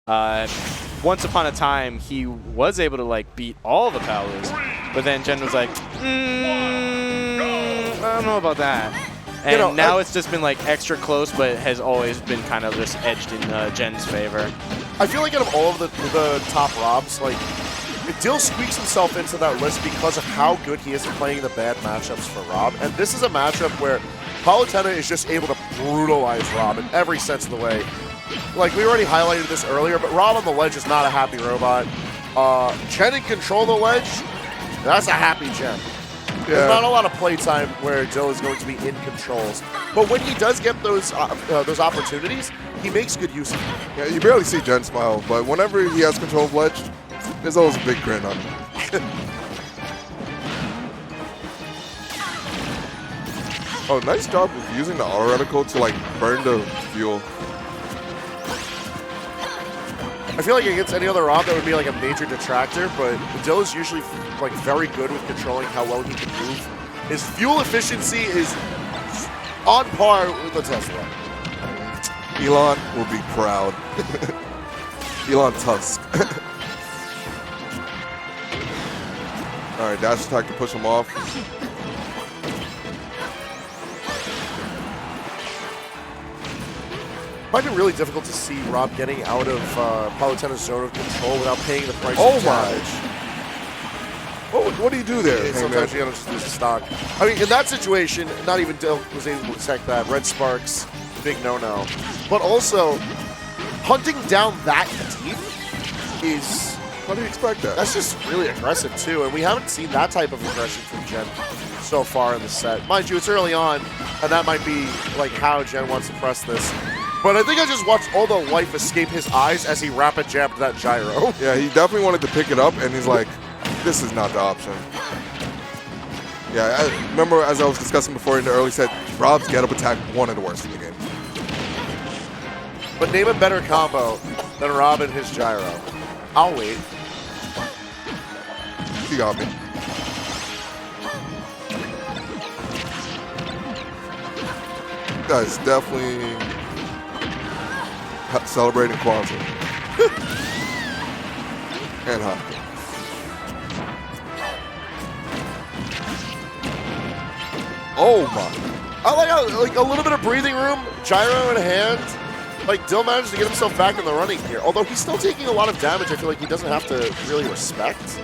Once upon a time, he was able to like beat all the Palus, but then Jen was like, I don't know about that. And now it's just been like extra close, but has always been kind of just edged in Jen's favor. I feel like out of all of the top Robs, like Dill squeaks himself into that list because of how good he is at playing the bad matchups for Rob. And this is a matchup where Palutena is just able to brutalize Rob in every sense of the way. Like, we already highlighted this earlier, but Rob on the ledge is not a happy robot. Jen in control of the ledge, that's a happy Jen. Yeah. There's not a lot of playtime where Dill is going to be in controls. But when he does get those opportunities, he makes good use of them. Yeah, you barely see Jen smile, but whenever he has control of ledge, there's always a big grin on him. Oh, nice job of using the auto reticle to like burn the fuel. I feel like against any other Rob that would be like a major detractor, but Dill is usually like very good with controlling how well he can move. His fuel efficiency is on par with the Tesla. Elon will be proud. Elon Tusk. All right, dash attack to push him off. Might be really difficult to see Rob getting out of Palutena's zone of control without paying the price of damage. What do you do there? Sometimes you gotta just lose the stock. I mean, in that situation, not even Dill was able to detect that. Red Sparks, big no-no. But also, hunting down that deep is... How do you expect that? That's just really aggressive, too. And we haven't seen that type of aggression from Jen so far in the set. Mind you, it's early on, and that might be like how Jen wants to press this. But I think I just watched all the life escape his eyes as he rapid jabbed that gyro. Yeah, he definitely wanted to pick it up, and he's like, this is not the option. Yeah, I remember as I was discussing before in the early set, Rob's get-up attack, one of the worst in the game. But name a better combo than Rob and his gyro. I'll wait. He got me. That's definitely celebrating Kwanzaa. And hockey. Oh my. I like how, like, a little bit of breathing room, gyro in hand. Like, Dill managed to get himself back in the running here. Although he's still taking a lot of damage, I feel like he doesn't have to really respect.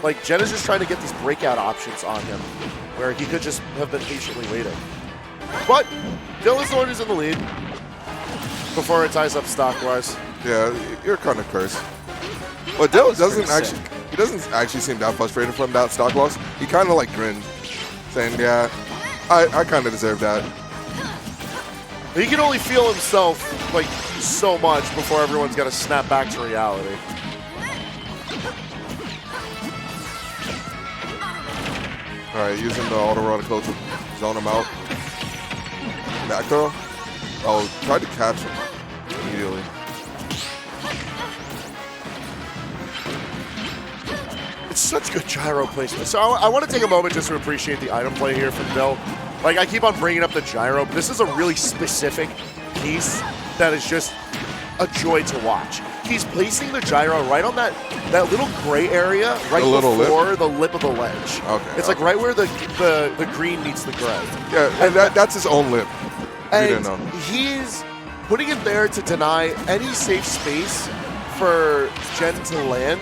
Like, Jen is just trying to get these breakout options on him, where he could just have been patiently waiting. But Dill is the one who's in the lead before it ties up stock-wise. Yeah, you're kind of cursed. But Dill doesn't actually seem that frustrated from that stock loss. He kind of like grinned, saying, yeah, I kind of deserve that. He can only feel himself like so much before everyone's got to snap back to reality. All right, using the auto reticle to zone him out. Back throw. Oh, tried to catch him immediately. It's such good gyro placement. So I want to take a moment just to appreciate the item play here from Dill. Like, I keep on bringing up the gyro, but this is a really specific piece that is just a joy to watch. He's placing the gyro right on that little gray area right before the lip of the ledge. Okay. It's like right where the green meets the gray. Yeah, and that's his own lip. And he's putting it there to deny any safe space for Jen to land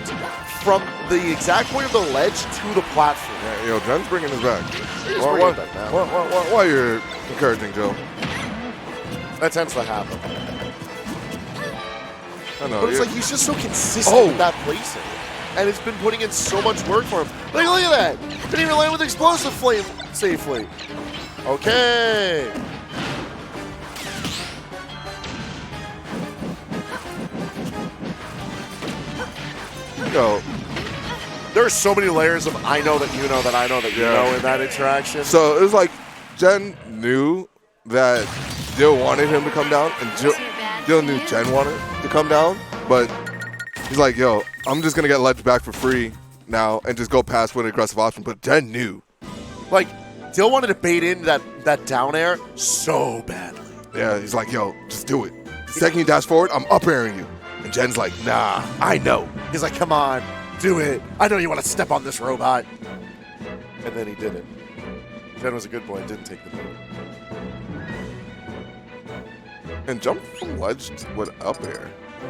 from the exact point of the ledge to the platform. Yeah, yo, Jen's bringing his back. Why you're encouraging Joe? That tends to happen. I know. But it's like he's just so consistent with that placing. And it's been putting in so much work for him. Like, look at that. Didn't even land with explosive flame safely. Okay. Yo. There are so many layers of I know that you know that I know that you know in that interaction. So it was like Jen knew that Dill wanted him to come down, and Dill knew Jen wanted to come down, but he's like, yo, I'm just going to get ledge back for free now and just go past with an aggressive option, but Jen knew. Like, Dill wanted to bait in that down air so badly. Yeah, he's like, yo, just do it. The second you dash forward, I'm up airing you. And Jen's like, nah, I know. He's like, come on, do it. I know you want to step on this robot. And then he did it. Jen was a good boy and didn't take the boot. And jump from ledge with up air.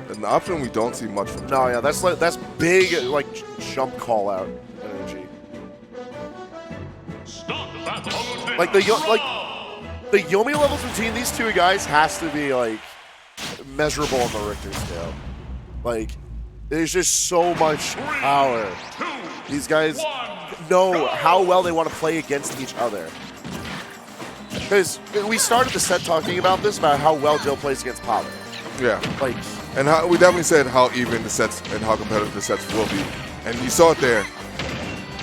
An option we don't see much from. No, yeah, that's big, like, jump call out energy. Like the Yomi levels between these two guys has to be like measurable on the Richter scale. Like, there's just so much power. These guys know how well they want to play against each other. Because we started the set talking about this, about how well Dill plays against Palu. Yeah. Like, and we definitely said how even the sets and how competitive the sets will be. And you saw it there,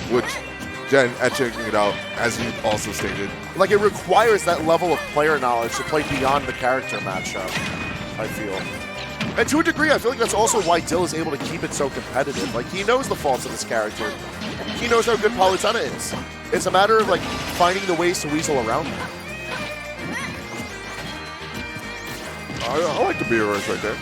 which Jen etching it out, as you also stated. Like, it requires that level of player knowledge to play beyond the character matchup, I feel. And to a degree, I feel like that's also why Dill is able to keep it so competitive. Like, he knows the faults of his character. He knows how good Palutena is. It's a matter of, like, finding the ways to weasel around them. I like the beer rush right there.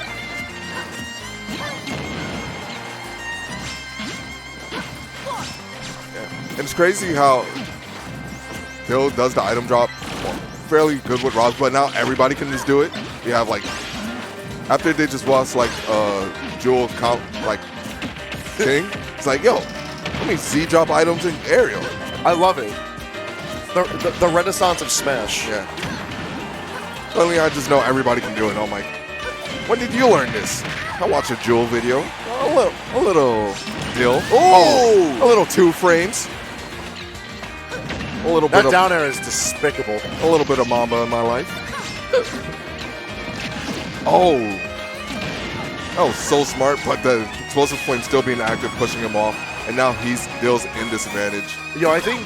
Yeah. And it's crazy how Dill does the item drop fairly good with Robs, but now everybody can just do it. You have like, after they just lost like Jewel comp like King, it's like, yo, let me Z drop items in aerial. I love it. The renaissance of Smash. Yeah. Suddenly I just know everybody can do it. I'm like, when did you learn this? I watched a Jewel video. A little Dill. Oh! A little 2 frames. A little bit that down air is despicable. A little bit of Mamba in my life. Oh. That was so smart, but the explosive flame still being active, pushing him off. And now Dill's in disadvantage. Yo, I think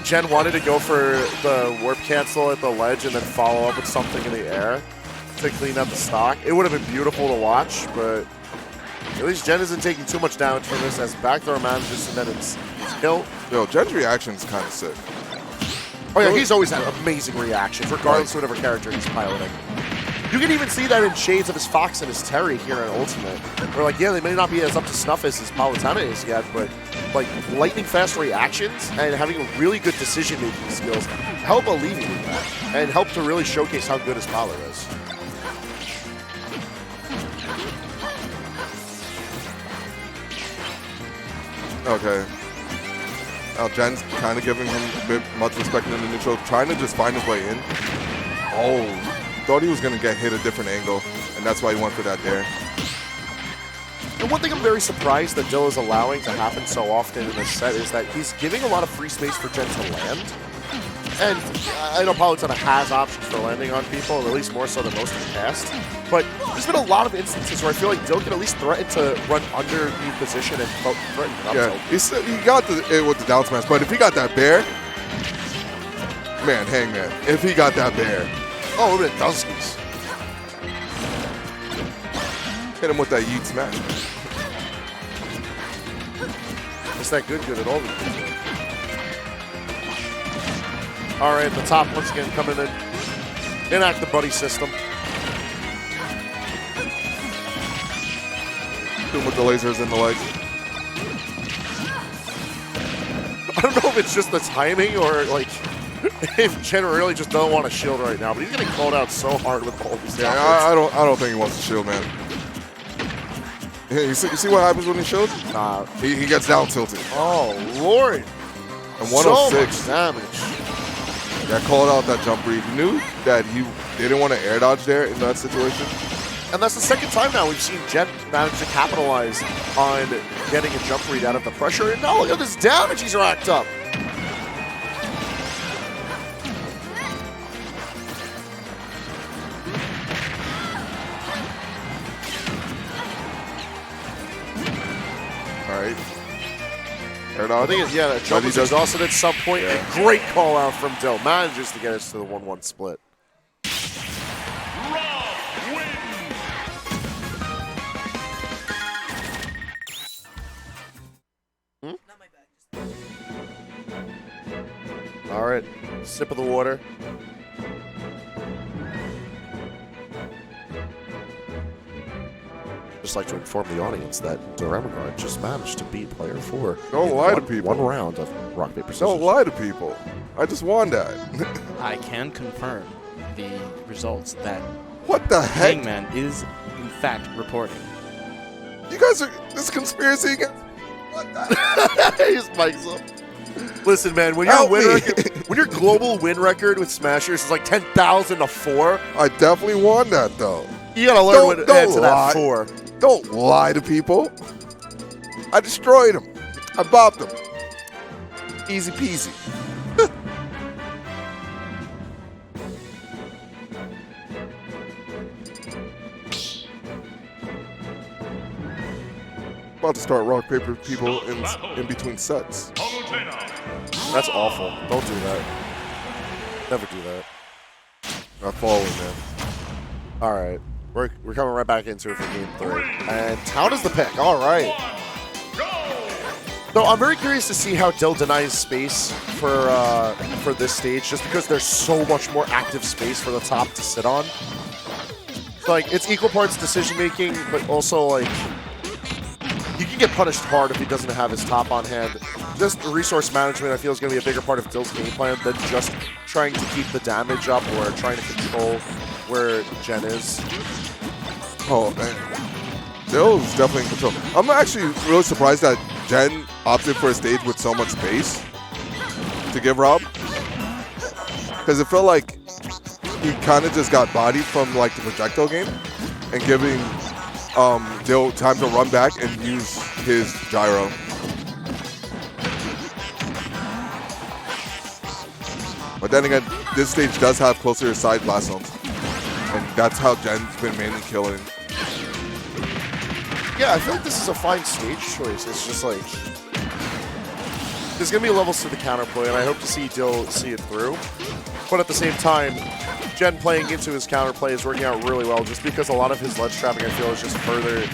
Jen wanted to go for the warp cancel at the ledge and then follow up with something in the air to clean up the stock. It would have been beautiful to watch, but at least Jen isn't taking too much damage from this as backdoor manages and then it's kill. Yo, Jen's reaction is kind of sick. Oh yeah, he's always had amazing reactions, regardless of whatever character he's piloting. You can even see that in shades of his Fox and his Terry here in Ultimate. Where, like, yeah, they may not be as up to snuff as his Palutena is yet, but, like, lightning fast reactions and having really good decision-making skills help alleviate that and help to really showcase how good his Palu is. Okay. Now Jen's kind of giving him a bit much respect in the neutral, trying to just find his way in. Oh. Thought he was going to get hit a different angle, and that's why he went for that there. And one thing I'm very surprised that Dill is allowing to happen so often in this set is that he's giving a lot of free space for Jen to land. And I know Palutena has options for landing on people, at least more so than most in the past. But there's been a lot of instances where I feel like Dill can at least threaten to run under the position and threaten an up tilt. He got it with the down smash, but if he got that bear, man, Hangman, if he got that bear, oh, look at Duskies. hit him with that yeet smash. It's that good at all. All right, the top once again coming in. Enact the buddy system. Doing with the lasers in the legs. I don't know if it's just the timing or like if Jen really just doesn't want to shield right now, but he's getting called out so hard with all these. Yeah, I don't think he wants to shield, man. You see what happens when he shields? Nah, he gets down tilted. Oh Lord! And 106 so much damage. That called out that jump read. He knew that he didn't want to air dodge there in that situation. And that's the second time now we've seen Jen manage to capitalize on getting a jump read out of the pressure. And now look at this damage he's racked up. All right. Air dodge. I think yeah, that jump was exhausted at some point. Yeah. A great call out from Dill. Manages to get us to the 1-1 split. All right, sip of the water. just like to inform the audience that Duremagard just managed to beat player 4. Don't lie to people. One round of rock, paper, scissors. Don't lie to people. I just won that. I can confirm the results that What the heck? Hangman is, in fact, reporting. You guys are this conspiracy again? What the heck? He just mics up. Listen, man, when your Help win me. record, when your global win record with Smashers is like 10,000 to 4, I definitely won that though. you gotta learn what to add to that 4. Don't lie to people. I destroyed them. I bopped them. Easy peasy. About to start rock paper people in between sets. That's awful. Don't do that. Never do that. Not following, man. All right, we're coming right back into it for game 3, and Town is the pick. All right. So I'm very curious to see how Dill denies space for this stage, just because there's so much more active space for the top to sit on. So, like, it's equal parts decision making, but also like you can get punished hard if he doesn't have his top on hand. Just resource management, I feel, is going to be a bigger part of Dill's game plan than just trying to keep the damage up or trying to control where Jen is. Oh, man. Dill is definitely in control. I'm actually really surprised that Jen opted for a stage with so much space to give Rob. Because it felt like he kind of just got bodied from like the projectile game and giving Dill time to run back and use his gyro. But then again, this stage does have closer side blast zones. And that's how Jen's been mainly killing. Yeah, I feel like this is a fine stage choice. It's just like there's going to be levels to the counterplay, and I hope to see Dill see it through. But at the same time, Jen playing into his counterplay is working out really well, just because a lot of his ledge trapping, I feel, is just further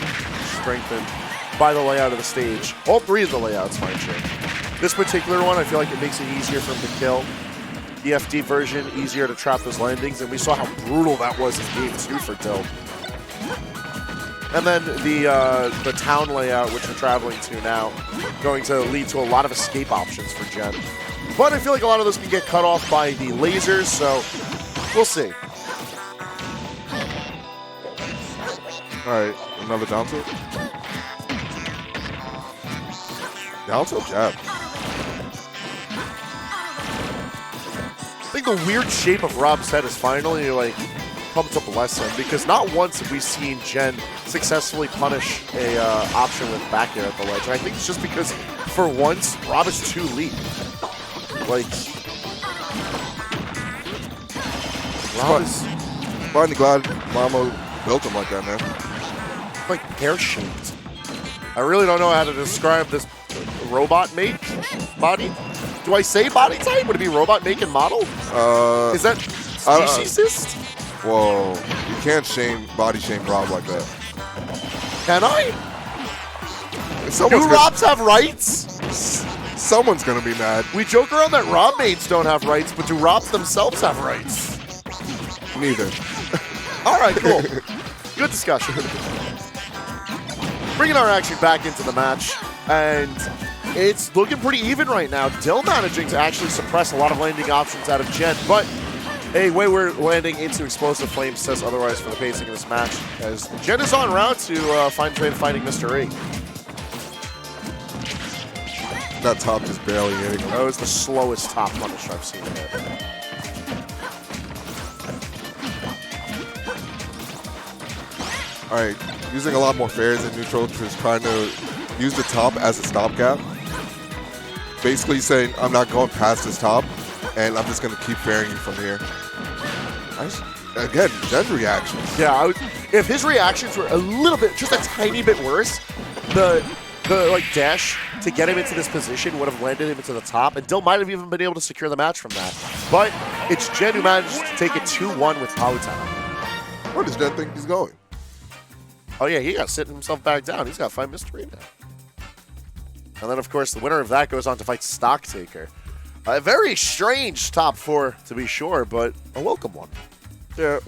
strengthened by the layout of the stage. All 3 of the layouts, mind you. This particular one, I feel like it makes it easier for him to kill. The FD version, easier to trap those landings, and we saw how brutal that was in game 2 for Dill. And then the town layout, which we're traveling to now, going to lead to a lot of escape options for Jen. But I feel like a lot of those can get cut off by the lasers, so we'll see. All right, another down tilt. Down tilt jab. I think the weird shape of Rob's head is finally like come to bless him, because not once have we seen Jen successfully punish a option with back air at the ledge. And I think it's just because for once Rob is too lead. Like Rob is Finally glad Mama built him like that, man. like pear-shaped. I really don't know how to describe this robot make body. Do I say body type? Would it be robot make and model? Is that speciesist? Whoa, you can't body shame Rob like that. Can I? Someone's Do Robs have rights? Someone's gonna be mad. We joke around that Rob mates don't have rights, but do Robs themselves have rights? Neither. All right, cool. Good discussion. Bringing our action back into the match, and it's looking pretty even right now. Dill managing to actually suppress a lot of landing options out of Jen, but hey, way we're landing into Explosive Flames says otherwise for the pacing of this match, as Jen is en route to find a way to fighting Mr. E. That top just barely hitting him. That was the slowest top punish I've seen in it. All right, using a lot more fairs in neutral, just trying to use the top as a stopgap. Basically saying, I'm not going past this top, and I'm just going to keep fairing you from here. Again, Jen's reactions. Yeah, if his reactions were a little bit, just a tiny bit worse, the like dash to get him into this position would have landed him into the top, and Dill might have even been able to secure the match from that. But it's Jen who managed to take it 2-1 with Palutena. Where does Jen think he's going? Oh yeah, he got sitting himself back down. He's got to fight Mystery now. And then, of course, the winner of that goes on to fight Stocktaker. A very strange top 4, to be sure, but a welcome one. Yeah.